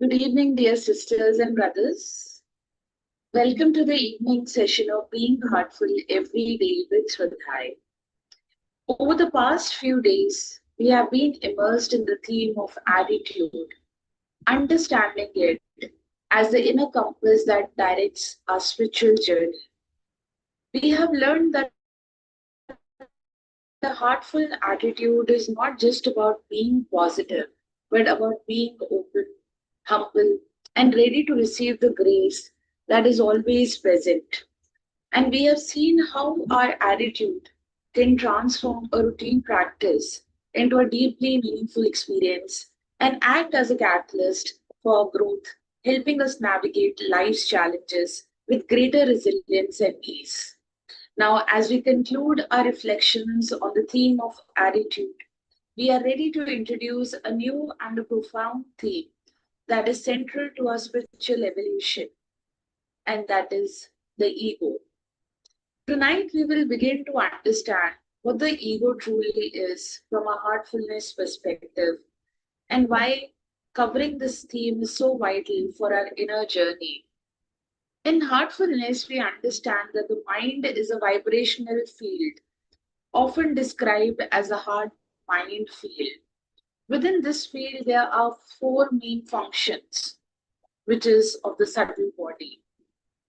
Good evening, dear sisters and brothers. Welcome to the evening session of Being Heartful Every Day with Swadhyaya. Over the past few days, we have been immersed in the theme of attitude, understanding it as the inner compass that directs our spiritual journey. We have learned that the heartful attitude is not just about being positive, but about being open, humble, and ready to receive the grace that is always present. And we have seen how our attitude can transform a routine practice into a deeply meaningful experience and act as a catalyst for growth, helping us navigate life's challenges with greater resilience and ease. Now, as we conclude our reflections on the theme of attitude, we are ready to introduce a new and a profound theme that is central to our spiritual evolution, and that is the ego. Tonight, we will begin to understand what the ego truly is from a heartfulness perspective and why covering this theme is so vital for our inner journey. In heartfulness, we understand that the mind is a vibrational field, often described as a heart mind field. Within this field, there are four main functions, which is of the subtle body.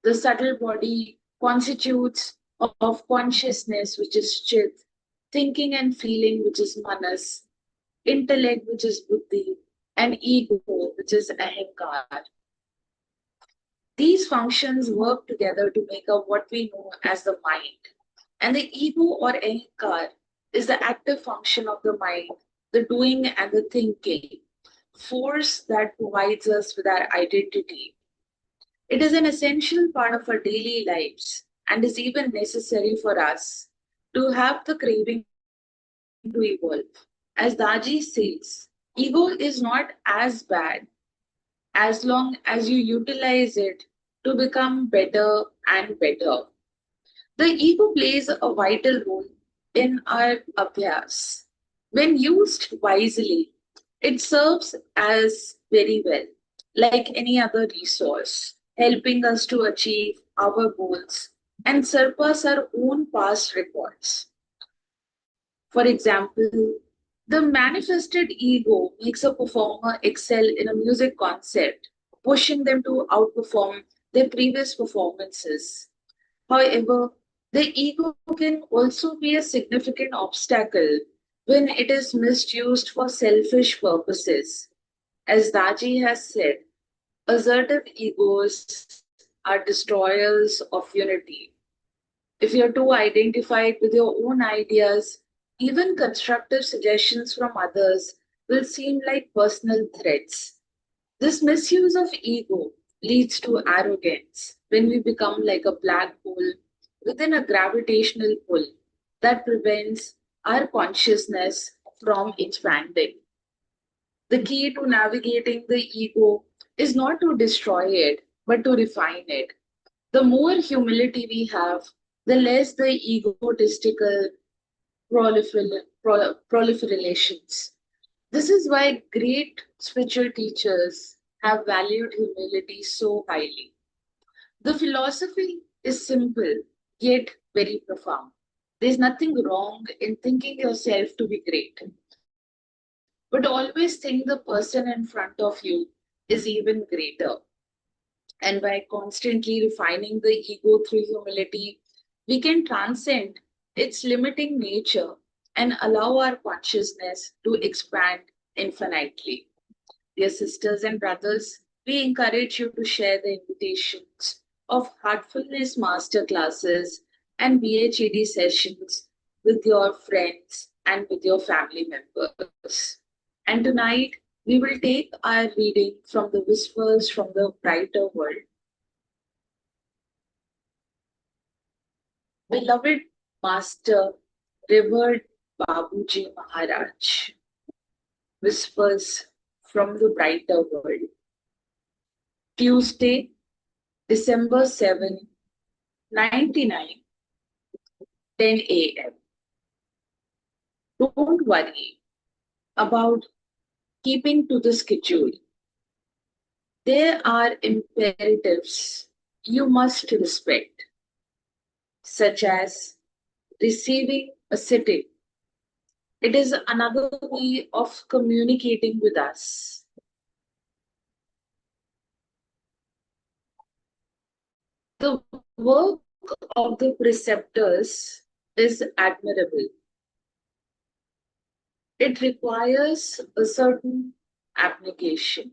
The subtle body constitutes of consciousness, which is chit, thinking and feeling, which is manas, intellect, which is buddhi, and ego, which is ahankar. These functions work together to make up what we know as the mind. And the ego or ahankar is the active function of the mind, the doing and the thinking, force that provides us with our identity. It is an essential part of our daily lives and is even necessary for us to have the craving to evolve. As Daji says, ego is not as bad as long as you utilize it to become better and better. The ego plays a vital role in our abhyas. When used wisely, it serves as very well, like any other resource, helping us to achieve our goals and surpass our own past records. For example, the manifested ego makes a performer excel in a music concert, pushing them to outperform their previous performances. However, the ego can also be a significant obstacle when it is misused for selfish purposes. As Daji has said, assertive egos are destroyers of unity. If you're too identified with your own ideas, even constructive suggestions from others will seem like personal threats. This misuse of ego leads to arrogance when we become like a black hole within a gravitational pull that prevents our consciousness from expanding. The key to navigating the ego is not to destroy it, but to refine it. The more humility we have, the less the egotistical proliferations. This is why great spiritual teachers have valued humility so highly. The philosophy is simple, yet very profound. There's nothing wrong in thinking yourself to be great, but always think the person in front of you is even greater. And by constantly refining the ego through humility, we can transcend its limiting nature and allow our consciousness to expand infinitely. Dear sisters and brothers, we encourage you to share the invitations of Heartfulness Masterclasses and BHED sessions with your friends and with your family members. And tonight, we will take our reading from the Whispers from the Brighter World. Beloved Master, revered Babuji Maharaj, Whispers from the Brighter World. Tuesday, December 7, 99, 10 a.m. Don't worry about keeping to the schedule. There are imperatives you must respect, such as receiving a sitting. It is another way of communicating with us. The work of the preceptors is admirable. It requires a certain abnegation.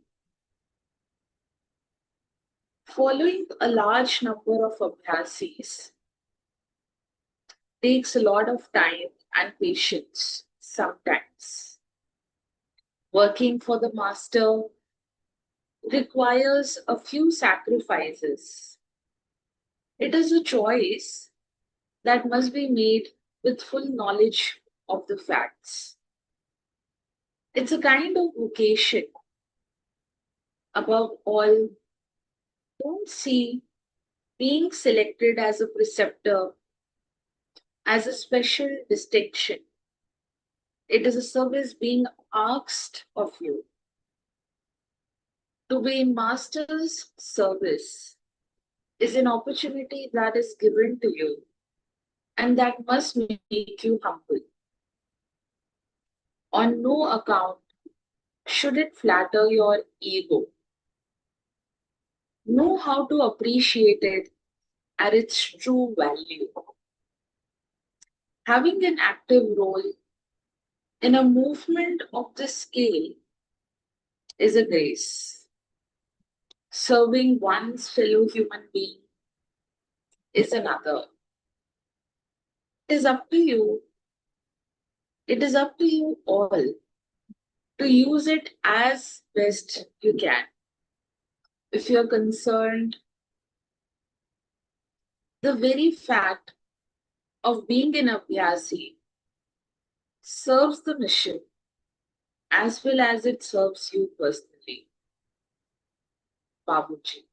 Following a large number of abhyasis takes a lot of time and patience sometimes. Working for the master requires a few sacrifices. It is a choice that must be made with full knowledge of the facts. It's a kind of vocation. Above all, don't see being selected as a preceptor as a special distinction. It is a service being asked of you. To be in master's service is an opportunity that is given to you and that must make you humble. On no account should it flatter your ego. Know how to appreciate it at its true value. Having an active role in a movement of this scale is a grace. Serving one's fellow human being is another. It is up to you. It is up to you all to use it as best you can. If you're concerned, the very fact of being an abhyasi serves the mission as well as it serves you personally. Babuji.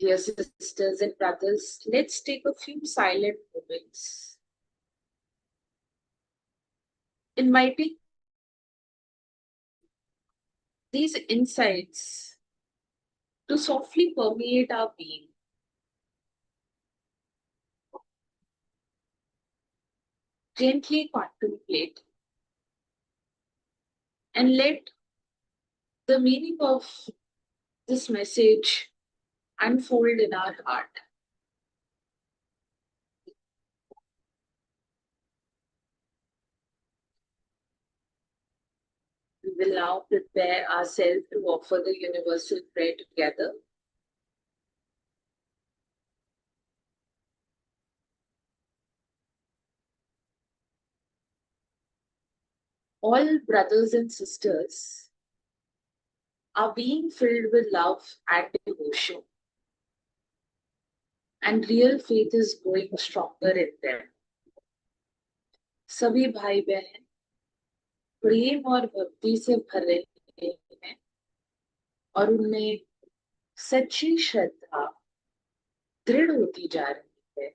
Dear sisters and brothers, let's take a few silent moments, inviting these insights to softly permeate our being. Gently contemplate and let the meaning of this message unfold in our heart. We will now prepare ourselves to offer the universal prayer together. All brothers and sisters are being filled with love and devotion, and real faith is growing stronger in them. सभी भाई बहन प्रेम और भक्ति से भर रहे हैं और उनमें सच्ची श्रद्धा दृढ़ होती जा रही है.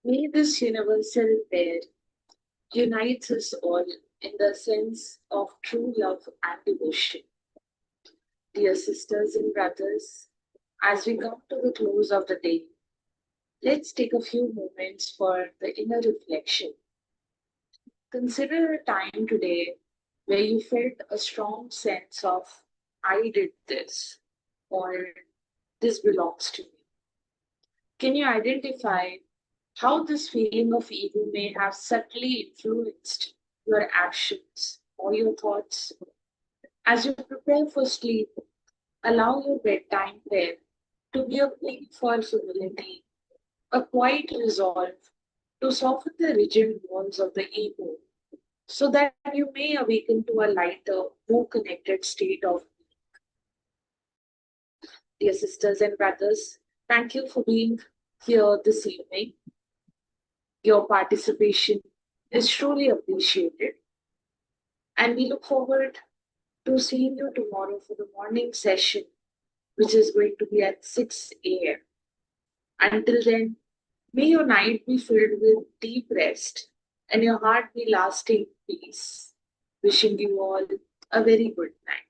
May this universal pair unites us all in the sense of true love and devotion. Dear sisters and brothers, as we come to the close of the day, let's take a few moments for the inner reflection. Consider a time today where you felt a strong sense of, I did this, or this belongs to me. Can you identify how this feeling of ego may have subtly influenced your actions or your thoughts? As you prepare for sleep, allow your bedtime prayer to be a plea for humility, a quiet resolve to soften the rigid walls of the ego so that you may awaken to a lighter, more connected state of dear sisters and brothers. Thank you for being here this evening. Your participation is truly appreciated, and we look forward to seeing you tomorrow for the morning session, which is going to be at 6 a.m. Until then, may your night be filled with deep rest and your heart be lasting peace. Wishing you all a very good night.